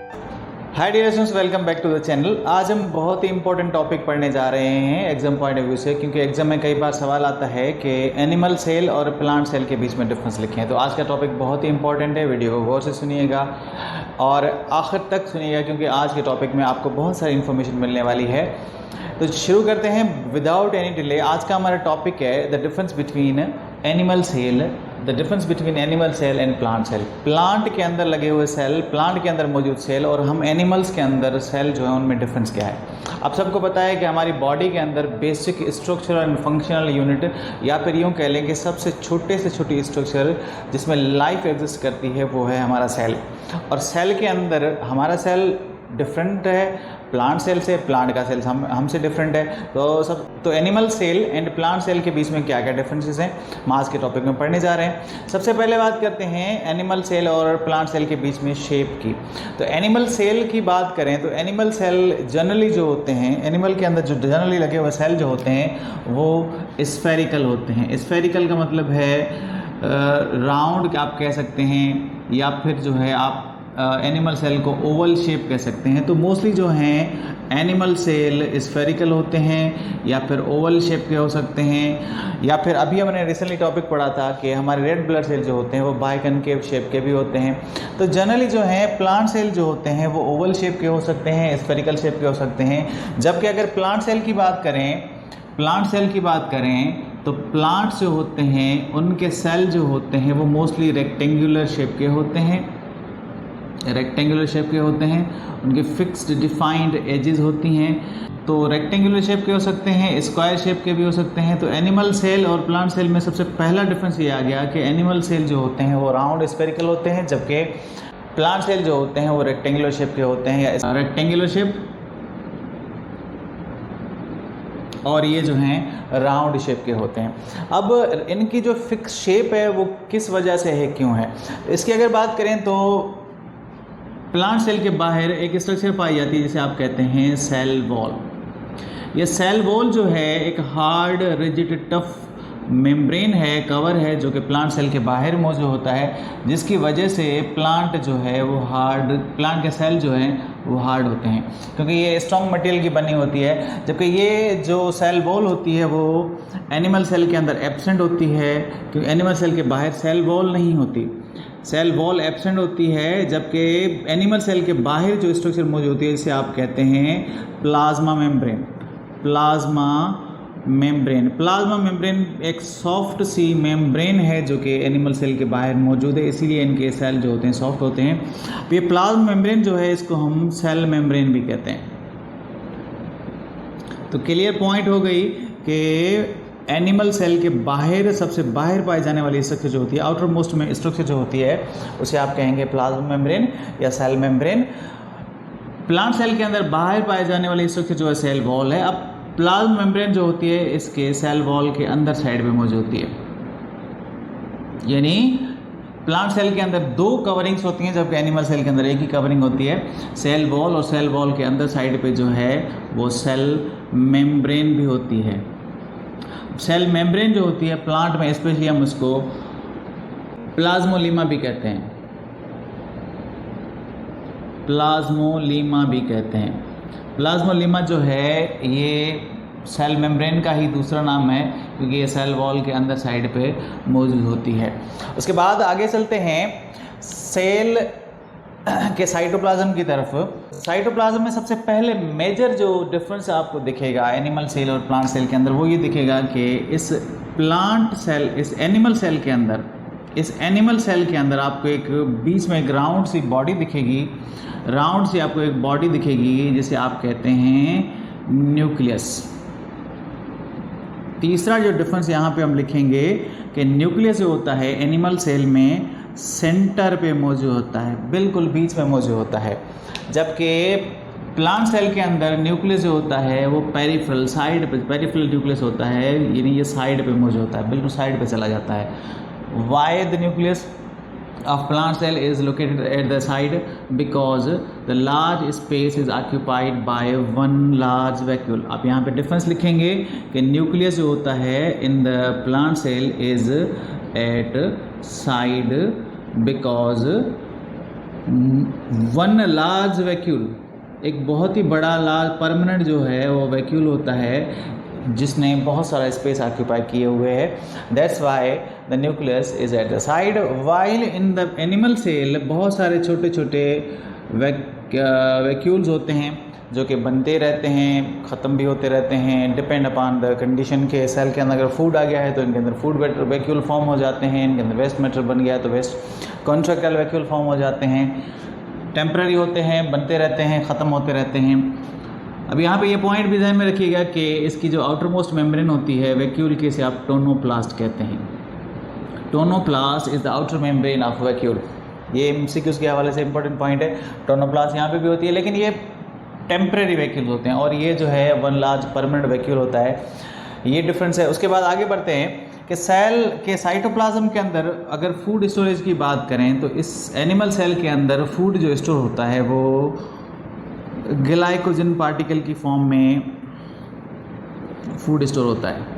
Hi dear students, welcome back to the channel. आज हम बहुत ही इंपॉर्टेंट टॉपिक पढ़ने जा रहे हैं एग्जाम पॉइंट ऑफ व्यू से, क्योंकि एग्जाम में कई बार सवाल आता है कि एनिमल सेल और प्लांट सेल के बीच में डिफरेंस लिखें। तो आज का टॉपिक बहुत ही इंपॉर्टेंट है, वीडियो को गौर से सुनिएगा और आखिर तक सुनिएगा, क्योंकि आज के टॉपिक में आपको बहुत सारी इन्फॉर्मेशन मिलने वाली है। तो शुरू करते हैं विदाउट एनी डिले। आज का हमारा टॉपिक है the difference between animal cell, the difference between animal cell and plant cell. Plant के अंदर लगे हुए सेल, प्लांट के अंदर मौजूद सेल और हम एनिमल्स के अंदर सेल जो है उनमें डिफरेंस क्या है। आप सबको पता है कि हमारी बॉडी के अंदर basic structural and functional unit, या फिर यूँ कह लें कि सबसे छोटे से छोटी स्ट्रक्चर जिसमें लाइफ एग्जिस्ट करती है वो है हमारा सेल। और सेल के अंदर हमारा सेल डिफरेंट है प्लांट सेल से, प्लांट का सेल हमसे डिफरेंट है। तो animal cell and plant cell के बीच में क्या क्या डिफरेंसेस हैं हम आज के टॉपिक में पढ़ने जा रहे हैं। सबसे पहले बात करते हैं एनिमल सेल और प्लांट सेल के बीच में शेप की। तो एनिमल सेल की बात करें तो एनिमल सेल जनरली जो होते हैं, एनिमल के अंदर जो जनरली लगे हुए सेल जो होते हैं वो स्फेरिकल होते हैं। स्फेरिकल का मतलब है राउंड आप कह सकते हैं, या फिर जो है आप एनिमल सेल को ओवल शेप कह सकते हैं। तो मोस्टली जो हैं एनिमल सेल स्फेरिकल होते हैं, या फिर ओवल शेप के हो सकते हैं, या फिर अभी हमने रिसेंटली टॉपिक पढ़ा था कि हमारे रेड ब्लड सेल जो होते हैं वो बाइकनकेव शेप के भी होते हैं। तो जनरली जो है प्लांट सेल जो होते हैं वो ओवल शेप के हो सकते हैं, स्फेरिकल शेप के हो सकते हैं। जबकि अगर प्लांट सेल की बात करें तो प्लांट जो होते हैं उनके सेल जो होते हैं वो मोस्टली रेक्टेंगुलर शेप के होते हैं, उनके फिक्स्ड डिफाइंड एजेस होती हैं। तो रेक्टेंगुलर शेप के हो सकते हैं, स्क्वायर शेप के भी हो सकते हैं। तो एनिमल सेल और प्लांट सेल में सबसे पहला डिफरेंस ये आ गया कि एनिमल सेल जो होते हैं वो राउंड स्फेरिकल होते हैं, जबकि प्लांट सेल जो होते हैं वो रेक्टेंगुलर शेप के होते हैं, या रेक्टेंगुलर शेप, और ये जो हैं राउंड शेप के होते हैं। अब इनकी जो फिक्स शेप है वो किस वजह से है, क्यों है, इसकी अगर बात करें तो प्लांट सेल के बाहर एक स्ट्रक्चर पाई जाती है जिसे आप कहते हैं सेल वॉल। ये सेल वॉल जो है एक हार्ड रिजिड टफ मेम्ब्रेन है, कवर है, जो कि प्लांट सेल के बाहर मौजूद होता है, जिसकी वजह से प्लांट जो है वो प्लांट के सेल जो हैं वो हार्ड होते हैं, क्योंकि ये स्ट्रॉन्ग मटेरियल की बनी होती है। जबकि ये जो सेल वॉल होती है वो एनिमल सेल के अंदर एब्सेंट होती है, क्योंकि एनिमल सेल के बाहर सेल वॉल नहीं होती, सेल वॉल एब्सेंट होती है। जबकि एनिमल सेल के बाहर जो स्ट्रक्चर मौजूद होती है जिसे आप कहते हैं प्लाज्मा मेम्ब्रेन एक सॉफ्ट सी मेम्ब्रेन है जो कि एनिमल सेल के बाहर मौजूद है, इसीलिए इनके सेल जो होते हैं सॉफ्ट होते हैं। ये प्लाज्मा मेम्ब्रेन जो है इसको हम सेल मेम्ब्रेन भी कहते हैं। तो क्लियर पॉइंट हो गई कि एनिमल सेल के बाहर, सबसे बाहर पाई जाने वाली स्ट्रक्चर जो होती है, आउटर मोस्ट में स्ट्रक्चर जो होती है उसे आप कहेंगे प्लाज्मा मेम्ब्रेन या सेल मेम्ब्रेन। प्लांट सेल के अंदर बाहर पाए जाने वाली स्ट्रक्चर जो है सेल वॉल है। अब प्लाज्मा मेम्ब्रेन जो होती है इसके सेल वॉल के अंदर साइड में मौजूद होती है, यानी प्लांट सेल के अंदर दो कवरिंग्स होती हैं, जबकि एनिमल सेल के अंदर एक ही कवरिंग होती है, सेल वॉल, और सेल वॉल के अंदर साइड पे जो है वो सेल मेम्ब्रेन भी होती है। सेल मेम्ब्रेन जो होती है प्लांट में स्पेशली हम उसको प्लाज्मोलीमा भी कहते हैं, प्लाज्मोलीमा जो है ये सेल मेम्ब्रेन का ही दूसरा नाम है, क्योंकि ये सेल वॉल के अंदर साइड पे मौजूद होती है। उसके बाद आगे चलते हैं सेल के साइटोप्लाज्म की तरफ। साइटोप्लाज्म में सबसे पहले मेजर जो डिफरेंस आपको दिखेगा एनिमल सेल और प्लांट सेल के अंदर वो ये दिखेगा कि इस एनिमल सेल के अंदर आपको एक बीच में एक राउंड सी बॉडी दिखेगी, आपको एक बॉडी दिखेगी जिसे आप कहते हैं न्यूक्लियस। तीसरा जो डिफरेंस यहाँ पे हम लिखेंगे कि न्यूक्लियस जो होता है एनिमल सेल में सेंटर पे मौजूद होता है, बिल्कुल बीच में मौजूद होता है, जबकि प्लांट सेल के अंदर न्यूक्लियस जो होता है वो पेरिफेरल न्यूक्लियस होता है, यानी ये साइड पे मौजूद होता है, बिल्कुल साइड पे चला जाता है। Y the nucleus of plant cell is located at the side? Because the large space is occupied by one large vacuole. आप यहाँ पे डिफरेंस लिखेंगे कि न्यूक्लियस जो होता है in the plant cell is at side because one large vacuole, एक बहुत ही बड़ा लार्ज परमानेंट जो है वो वैक्यूल होता है जिसने बहुत सारा स्पेस ऑक्यूपाई किए हुए है। That's why the nucleus is at the side, while in the animal cell बहुत सारे छोटे छोटे वैक्यूल्स होते हैं जो कि बनते रहते हैं, ख़त्म भी होते रहते हैं, डिपेंड अपॉन द कंडीशन के। सेल के अंदर अगर फूड आ गया है तो इनके अंदर फूड वैक्यूल फॉर्म हो जाते हैं, इनके अंदर वेस्ट मटेरियल बन गया है तो वेस्ट कॉन्ट्रैक्टाइल वैक्यूल फॉर्म हो जाते हैं। टेम्पररी होते हैं, बनते रहते हैं, ख़त्म होते रहते हैं। अब यहाँ पे ये पॉइंट भी ध्यान में रखिएगा कि इसकी जो आउटर मोस्ट मेम्ब्रेन होती है वैक्यूल की, इसे आप टोनोप्लास्ट कहते हैं। Tonoplast is the outer membrane of vacuole. ये एमसीक्यूज़ के हवाले से इंपॉर्टेंट पॉइंट है। टोनोप्लास्ट यहाँ पे भी होती है, लेकिन ये टेम्परेरी वैक्यूल्स होते हैं और ये जो है वन लार्ज परमानेंट वैक्यूल होता है। ये डिफरेंस है। उसके बाद आगे बढ़ते हैं कि सेल के साइटोप्लाज्म के अंदर अगर फूड स्टोरेज की बात करें तो इस एनिमल सेल के अंदर फूड जो स्टोर होता है वो ग्लाइकोजन पार्टिकल की फॉर्म में फूड स्टोर होता है।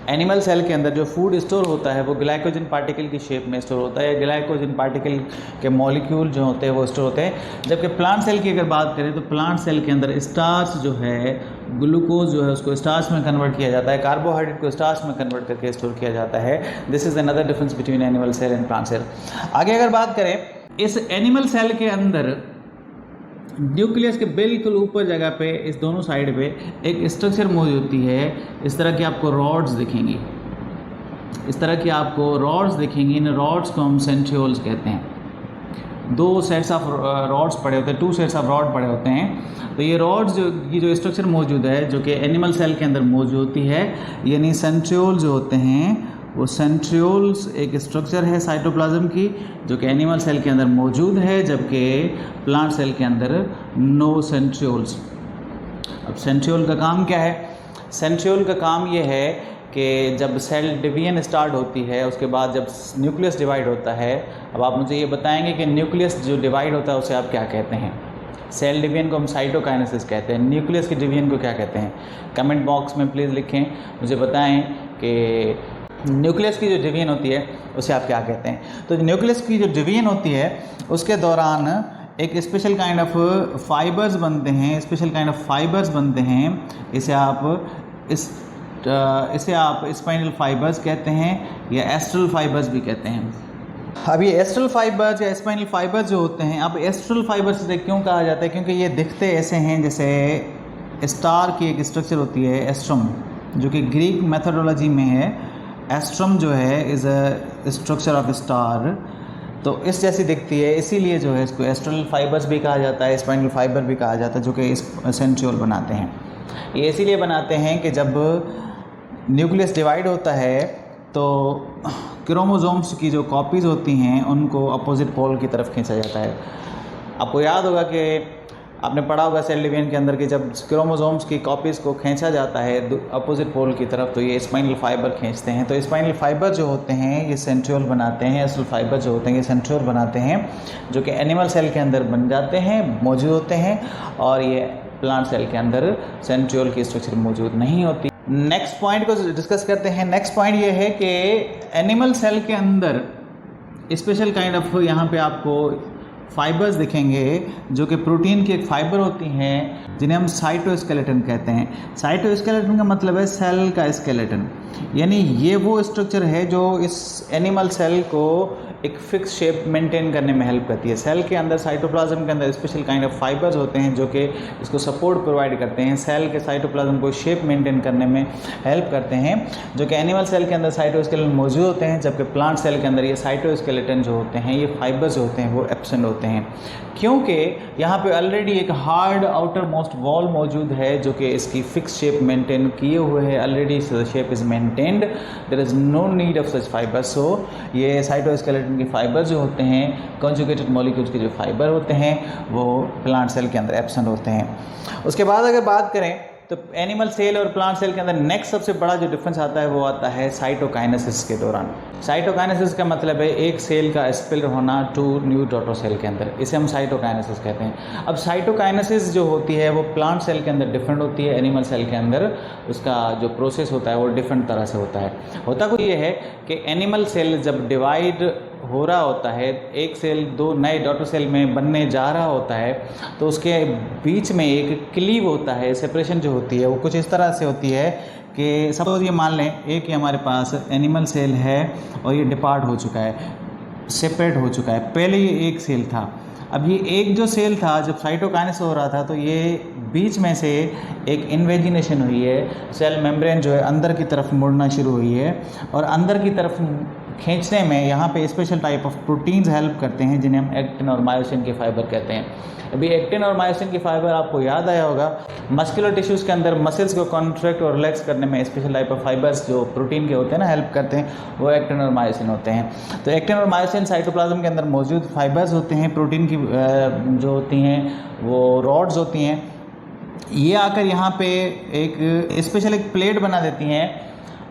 एनिमल सेल के अंदर जो फूड स्टोर होता है वो ग्लाइकोजन पार्टिकल की शेप में स्टोर होता है। ग्लाइकोजन पार्टिकल के मॉलिक्यूल जो होते हैं वो स्टोर होते हैं। जबकि प्लांट सेल की अगर बात करें तो प्लांट सेल के अंदर स्टार्च जो है, ग्लूकोज जो है उसको स्टार्च में कन्वर्ट किया जाता है, कार्बोहाइड्रेट को स्टार्च में कन्वर्ट करके स्टोर किया जाता है। This is another difference between animal cell and plant cell. आगे अगर बात करें, इस एनिमल सेल के अंदर न्यूक्लियस के बिल्कुल ऊपर जगह पे इस दोनों साइड पे एक स्ट्रक्चर मौजूद होती है। इस तरह की आपको रॉड्स दिखेंगी, इस तरह की आपको रॉड्स दिखेंगी। इन रॉड्स को हम सेंट्रियोल्स कहते हैं। दो सेट्स ऑफ रॉड्स पड़े होते हैं, टू सेट्स ऑफ रॉड पड़े होते हैं। तो ये रॉड्स जो स्ट्रक्चर मौजूद है जो कि एनिमल सेल के अंदर मौजूद होती है, यानी सेंट्रियोल जो होते हैं वो सेंट्रियोल्स एक स्ट्रक्चर है साइटोप्लाज्म की जो कि एनिमल सेल के अंदर मौजूद है, जबकि प्लांट सेल के अंदर नो सेंट्रियोल्स। अब सेंट्रियोल का काम क्या है? सेंट्रियोल का काम ये है कि जब सेल डिवीजन स्टार्ट होती है उसके बाद जब न्यूक्लियस डिवाइड होता है। अब आप मुझे ये बताएंगे कि न्यूक्लियस जो डिवाइड होता है उसे आप क्या कहते हैं? सेल डिवीजन को हम साइटोकाइनेसिस कहते हैं। न्यूक्लियस की डिवीजन को क्या कहते हैं? कमेंट बॉक्स में प्लीज़ लिखें, मुझे बताएं कि न्यूक्लियस की जो डिवीजन होती है उसे आप क्या कहते हैं। तो न्यूक्लियस की जो डिवीजन होती है उसके दौरान एक स्पेशल काइंड ऑफ फाइबर्स बनते हैं, स्पेशल काइंड ऑफ फाइबर्स बनते हैं। इसे आप स्पाइनल फाइबर्स कहते हैं या एस्ट्रल फाइबर्स भी कहते हैं। अब ये एस्ट्रल फाइबर्स या स्पाइनल फाइबर्स जो होते हैं, अब एस्ट्रल फाइबर्स इसे क्यों कहा जाता है? क्योंकि ये दिखते ऐसे हैं जैसे स्टार की एक स्ट्रक्चर होती है एस्ट्रम, जो कि ग्रीक मेथोडोलॉजी में है। एस्ट्रम जो है is a structure of star, तो इस जैसी दिखती है, इसीलिए जो है इसको एस्ट्रल फाइबर्स भी कहा जाता है, स्पाइनल फाइबर भी कहा जाता है, जो कि इस सेंट्रियोल बनाते हैं। ये इसीलिए बनाते हैं कि जब न्यूक्लियस डिवाइड होता है तो क्रोमोसोम्स की जो कॉपीज़ होती हैं उनको अपोजिट पोल की तरफ खींचा जाता है। आपको याद होगा कि आपने पढ़ा होगा सेल डिवीजन के अंदर कि जब क्रोमोसोम्स की कॉपीज़ को खींचा जाता है अपोजिट पोल की तरफ तो ये स्पाइनल फाइबर खींचते हैं। तो स्पाइनल फाइबर जो होते हैं ये सेंट्रियोल बनाते हैं, एस्ट्रल फाइबर जो होते हैं ये सेंट्रियोल बनाते हैं, जो कि एनिमल सेल के अंदर बन जाते हैं, मौजूद होते हैं, और ये प्लांट सेल के अंदर सेंट्रियोल की स्ट्रक्चर मौजूद नहीं होती। नेक्स्ट पॉइंट को डिस्कस करते हैं। नेक्स्ट पॉइंट ये है कि एनिमल सेल के अंदर स्पेशल काइंड ऑफ यहाँ पे आपको फाइबर्स दिखेंगे जो कि प्रोटीन की एक फाइबर होती हैं जिन्हें हम साइटोस्केलेटन कहते हैं। साइटोस्केलेटन का मतलब है सेल का स्केलेटन, यानी ये वो स्ट्रक्चर है जो इस एनिमल सेल को एक फिक्स शेप मेंटेन करने में हेल्प करती है। सेल के अंदर साइटोप्लाज्म के अंदर स्पेशल काइंड ऑफ फाइबर्स होते हैं जो कि इसको सपोर्ट प्रोवाइड करते हैं, सेल के साइटोप्लाज्म को शेप मेंटेन करने में हेल्प करते हैं, जो कि एनिमल सेल के अंदर साइटोस्केलेटन मौजूद होते हैं, जबकि प्लांट सेल के अंदर ये साइटोस्केलेटन जो होते हैं, ये फाइबर्स जो होते हैं वो एब्सेंट होते हैं, क्योंकि यहाँ पे ऑलरेडी एक हार्ड आउटर मोस्ट वॉल मौजूद है जो कि इसकी फिक्स शेप मेंटेन किए हुए है। Already shape is maintained, there is no need of such fibres. So ये साइटोस्केलेटन के फाइबर जो होते हैं, कॉन्जुगेटेड मॉलिक्यूल्स के जो फाइबर होते हैं वो प्लांट सेल के अंदर एब्सेंट होते हैं। उसके बाद अगर बात करें तो एनिमल सेल और प्लांट सेल के अंदर नेक्स्ट सबसे बड़ा जो डिफरेंस आता है वो आता है साइटोकाइनेसिस के दौरान। साइटोकाइनेसिस का मतलब है एक सेल का स्पिल होना टू न्यू डॉटर सेल के अंदर, इसे हम साइटोकाइनेसिस कहते हैं। अब साइटोकाइनेसिस जो होती है वो प्लांट सेल के अंदर डिफरेंट होती है, एनिमल सेल के अंदर उसका जो प्रोसेस होता है वो डिफरेंट तरह से होता है। होता कुछ ये है कि एनिमल सेल जब डिवाइड हो रहा होता है, एक सेल दो नए डॉटर सेल में बनने जा रहा होता है, तो उसके बीच में एक क्लीव होता है, सेपरेशन जो होती है वो कुछ इस तरह से होती है कि सपोज ये मान लें एक ही हमारे पास एनिमल सेल है और ये डिपार्ट हो चुका है, सेपरेट हो चुका है। पहले ये एक सेल था, अब ये एक जो सेल था जब साइटोकाइनेसिस हो रहा था तो ये बीच में से एक इन्वेजिनेशन हुई है, सेल मेम्ब्रेन जो है अंदर की तरफ मुड़ना शुरू हुई है और अंदर की तरफ खींचने में यहाँ पे special type of proteins help करते हैं जिन्हें हम एक्टिन और मायोसिन के फाइबर कहते हैं। अभी एक्टिन और मायोसिन के फाइबर आपको याद आया होगा, मस्कुलर टिश्यूज़ के अंदर मसल्स को कॉन्ट्रैक्ट और रिलैक्स करने में स्पेशल टाइप ऑफ फाइबर्स जो प्रोटीन के होते हैं ना हेल्प करते हैं, वो एक्टिन और मायोसिन होते हैं। तो एक्टिन और मायोसिन साइटोप्लाज्म के अंदर मौजूद फाइबर्स होते हैं, प्रोटीन की जो होती हैं वो रॉड्स होती हैं, ये आकर यहाँ पे एक स्पेशल एक प्लेट बना देती हैं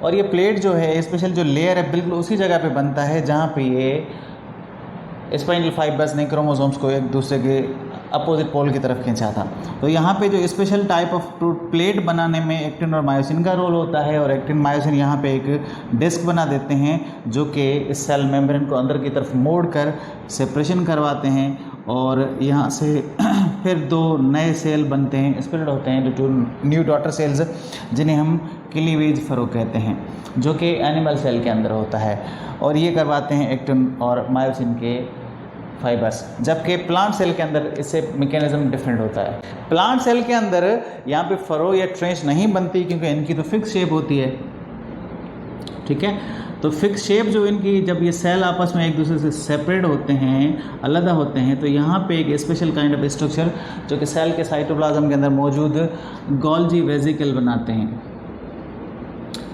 और ये प्लेट जो है स्पेशल जो लेयर है बिल्कुल उसी जगह पे बनता है जहाँ पे ये स्पाइनल फाइबर्स ने क्रोमोसोम्स को एक दूसरे के अपोजिट पोल की तरफ खींचा था। तो यहाँ पे जो स्पेशल टाइप ऑफ प्लेट बनाने में एक्टिन और मायोसिन का रोल होता है और एक्टिन मायोसिन यहाँ पे एक डिस्क बना देते हैं जो कि इस सेल मेम्ब्रेन को अंदर की तरफ मोड़ कर सेपरेशन करवाते हैं और यहाँ से फिर दो नए सेल बनते हैं, स्प्लिट होते हैं, जो न्यू डॉटर सेल्स जिन्हें हम क्लीवेज फरो कहते हैं, जो कि एनिमल सेल के अंदर होता है और ये करवाते हैं एक्टिन और मायोसिन के फाइबर्स। जबकि प्लांट सेल के अंदर इससे मैकेनिज्म डिफरेंट होता है। प्लांट सेल के अंदर यहाँ पे फरो या ट्रेंच नहीं बनती क्योंकि इनकी तो फिक्स शेप होती है, ठीक है। तो फिक्स शेप जो इनकी, जब ये सेल आपस में एक दूसरे से सेपरेट होते हैं, अलग होते हैं, तो यहाँ पे एक स्पेशल काइंड ऑफ स्ट्रक्चर जो कि सेल के साइटोप्लाज्म के अंदर मौजूद गोल्जी वेसिकल बनाते हैं।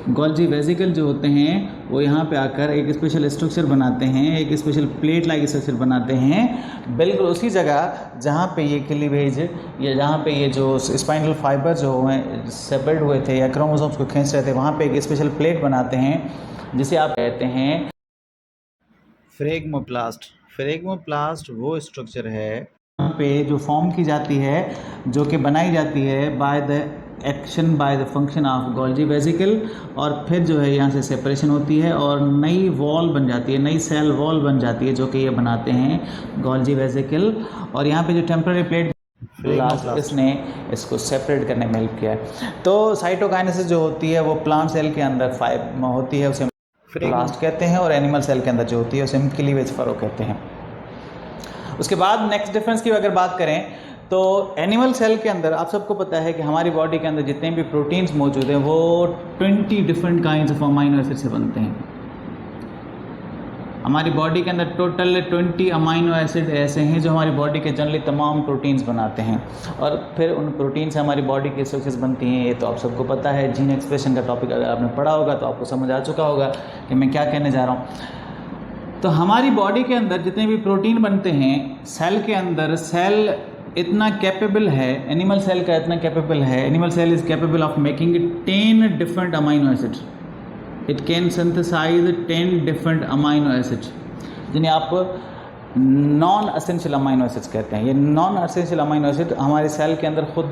गोल्जी वेसिकल जो होते हैं वो यहाँ पे आकर एक स्पेशल स्ट्रक्चर बनाते हैं, एक स्पेशल प्लेट लाइक स्ट्रक्चर बनाते हैं बिल्कुल उसी जगह जहाँ पे ये क्लीवेज या जहाँ पे ये जो स्पाइनल फाइबर जो हैं सेपरेट हुए थे या क्रोमोसोम्स को खींच रहे थे, वहाँ पे एक स्पेशल प्लेट बनाते हैं जिसे आप कहते हैं फ्रेगमोप्लास्ट। फ्रेगमोप्लास्ट वो स्ट्रक्चर है यहाँ पे जो फॉर्म की जाती है, जो कि बनाई जाती है by the action by the function of Golgi vesicle, और फिर जो है यहाँ से सेपरेशन होती है और नई वॉल बन जाती है, नई सेल वॉल बन जाती है जो कि ये बनाते हैं गोल्जी वेसिकल। और यहाँ पे जो टेम्पररी प्लेट इसने इसको सेपरेट करने में हेल्प किया है। तो साइटोकाइनेसिस जो होती है वो प्लांट सेल के अंदर होती है, उसे फ्रेगमोप्लास्ट कहते हैं, और एनिमल सेल के अंदर जो होती है उसे हम क्लीवेज फरो कहते हैं। उसके बाद नेक्स्ट डिफरेंस की अगर बात करें तो एनिमल सेल के अंदर आप सबको पता है कि हमारी बॉडी के अंदर जितने भी प्रोटीन्स मौजूद हैं वो 20 different kinds of amino acid से बनते हैं। हमारी बॉडी के अंदर टोटल 20 अमाइनो एसिड ऐसे हैं जो हमारी बॉडी के जनरली तमाम प्रोटीन्स बनाते हैं, और फिर उन प्रोटीन से हमारी बॉडी की स्ट्रक्चर्स बनती हैं। ये तो आप सबको पता है। जीन एक्सप्रेशन का टॉपिक अगर आपने पढ़ा होगा तो आपको समझ आ चुका होगा कि मैं क्या कहने जा रहा हूँ। तो हमारी बॉडी के अंदर जितने भी प्रोटीन बनते हैं सेल के अंदर, सेल इतना कैपेबल है, एनिमल सेल का इतना कैपेबल है, animal cell is capable of making 10 different amino acids. It can synthesize 10 different amino acids जिन्हें आप नॉन असेंशियल अमाइनो एसिड्स कहते हैं। ये नॉन असेंशियल अमाइनो एसिड हमारे सेल के अंदर खुद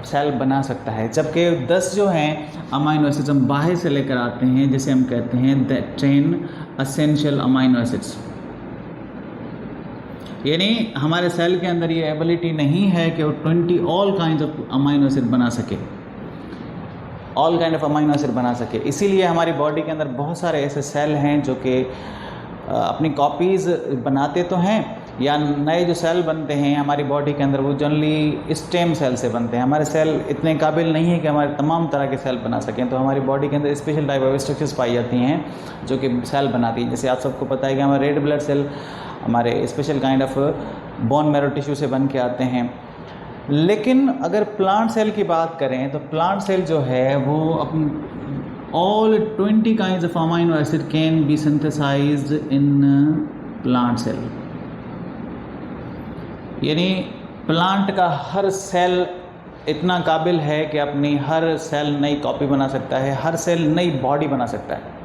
सेल बना सकता है, जबकि 10 जो हैं अमाइनो एसिड्स हम बाहर से लेकर आते हैं, जिसे हम कहते हैं 10 असेंशियल अमाइनो एसिड्स। यानी हमारे सेल के अंदर ये एबिलिटी नहीं है कि वो 20 all kind of amino acid बना सके, all kind of amino acid बना सके। इसीलिए हमारी बॉडी के अंदर बहुत सारे ऐसे सेल हैं जो कि अपनी कॉपीज़ बनाते तो हैं, या नए जो सेल बनते हैं हमारी बॉडी के अंदर वो जनरली स्टेम सेल से बनते हैं। हमारे सेल इतने काबिल नहीं है कि हमारे तमाम तरह के सेल बना सकें, तो हमारी बॉडी के अंदर स्पेशल टाइप ऑफ स्ट्रक्चर्स पाई जाती हैं जो कि सेल बनाती हैं। जैसे आप सबको पता है कि हमारे रेड ब्लड सेल हमारे special kind of bone marrow tissue से बन के आते हैं। लेकिन अगर प्लांट सेल की बात करें तो प्लांट सेल जो है वो अपनी all 20 kinds of amino acid can be synthesized in plant cell. यानी प्लांट का हर सेल इतना काबिल है कि अपनी हर सेल नई कॉपी बना सकता है, हर सेल नई बॉडी बना सकता है।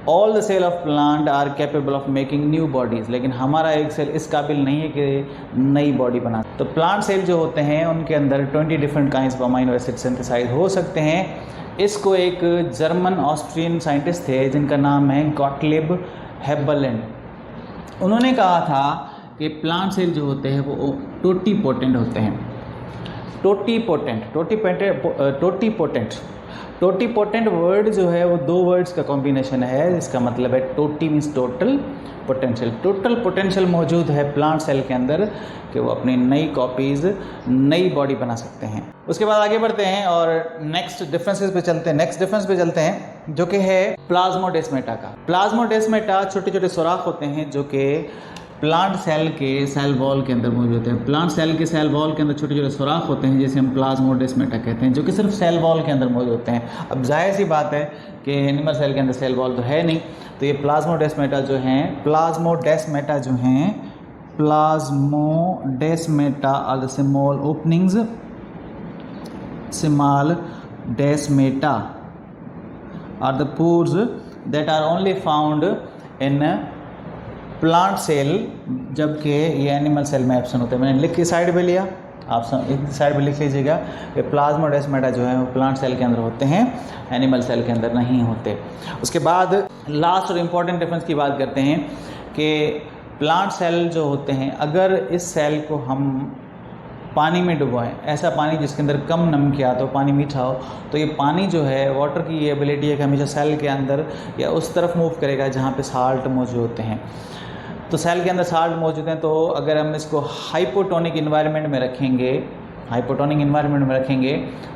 All the cell of plant are capable of making new bodies, लेकिन हमारा एक सेल इस काबिल नहीं है कि नई बॉडी बना। तो प्लांट सेल जो होते हैं उनके अंदर 20 different kinds of amino acid synthesize हो सकते हैं। इसको एक जर्मन ऑस्ट्रियन साइंटिस्ट थे जिनका नाम है गॉटलिब हेबरलैंड। उन्होंने कहा था कि प्लांट सेल जो होते हैं वो टोटीपोटेंट होते हैं। टोटीपोटेंट वर्ड जो है वो दो वर्ड्स का कॉम्बिनेशन है, जिसका मतलब है टोटी मीन्स टोटल पोटेंशियल मौजूद है प्लांट सेल के अंदर कि वो अपनी नई कॉपीज़, नई बॉडी बना सकते हैं। उसके बाद आगे बढ़ते हैं और नेक्स्ट डिफरेंस पे चलते हैं जो कि है प्लाज्मोडेस्माटा का। प्लाज्मोडेस्माटा छोटे छोटे सुराख होते हैं जो कि प्लांट सेल के सेल वॉल के अंदर मौजूद होते हैं। प्लांट सेल के सेल वॉल के अंदर छोटे छोटे सुराख होते हैं जिसे हम प्लाज्मोडेस्माटा कहते हैं, जो कि सिर्फ सेल वॉल के अंदर मौजूद होते हैं। अब जाहिर सी बात है कि एनिमल सेल के अंदर सेल वॉल तो है नहीं, तो ये प्लाज्मोडेस्माटा जो are the small openings, desmata are the pores that are only found in plant cell, जबकि ये एनिमल सेल में एब्सेंट होते हैं। मैंने लिख के साइड पे लिया, आप एक साइड पे लिख लीजिएगा कि प्लाज्मोडेस्माटा जो है वो प्लांट सेल के अंदर होते हैं, एनिमल सेल के अंदर नहीं होते। उसके बाद लास्ट और इम्पॉर्टेंट डिफरेंस की बात करते हैं कि प्लांट सेल जो होते हैं, अगर इस सेल को हम पानी में डुबोएं, ऐसा पानी जिसके अंदर कम नमकियात हो, पानी मीठा हो, तो ये पानी जो है वाटर की ये एबिलिटी है कि हमेशा सेल के अंदर या उस तरफ मूव करेगा जहाँ पे साल्ट मौजूद होते हैं। तो सेल के अंदर साल्ट मौजूद हैं, तो अगर हम इसको हाइपोटोनिक इन्वायरमेंट में रखेंगे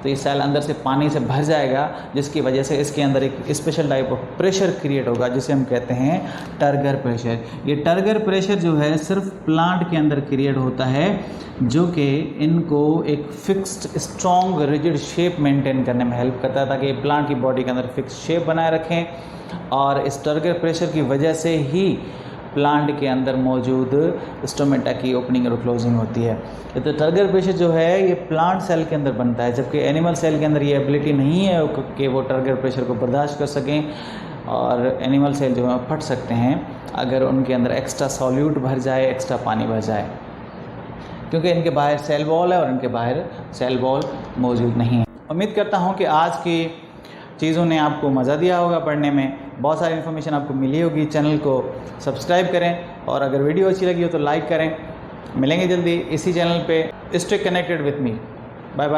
तो ये सेल अंदर से पानी से भर जाएगा, जिसकी वजह से इसके अंदर एक special type of pressure create होगा जिसे हम कहते हैं टर्गर प्रेशर। ये टर्गर प्रेशर जो है सिर्फ प्लांट के अंदर क्रिएट होता है, जो कि इनको एक fixed strong rigid shape maintain करने में हेल्प करता है, ताकि प्लांट की बॉडी के अंदर फिक्स शेप बनाए रखें। और इस टर्गर प्रेशर की वजह से ही प्लांट के अंदर मौजूद स्टोमेटा की ओपनिंग और क्लोजिंग होती है। तो टर्गर प्रेशर जो है ये प्लांट सेल के अंदर बनता है, जबकि एनिमल सेल के अंदर ये एबिलिटी नहीं है कि वो टर्गर प्रेशर को बर्दाश्त कर सकें, और एनिमल सेल जो है फट सकते हैं अगर उनके अंदर एक्स्ट्रा सॉल्यूट भर जाए, एक्स्ट्रा पानी भर जाए, क्योंकि इनके बाहर सेल वॉल है और इनके बाहर सेल वॉल मौजूद नहीं है। उम्मीद करता हूँ कि आज की चीज़ों ने आपको मज़ा दिया होगा पढ़ने में, बहुत सारी इन्फॉर्मेशन आपको मिली होगी। चैनल को सब्सक्राइब करें और अगर वीडियो अच्छी लगी हो तो लाइक करें। मिलेंगे जल्दी इसी चैनल पे। Stay connected with me. Bye bye.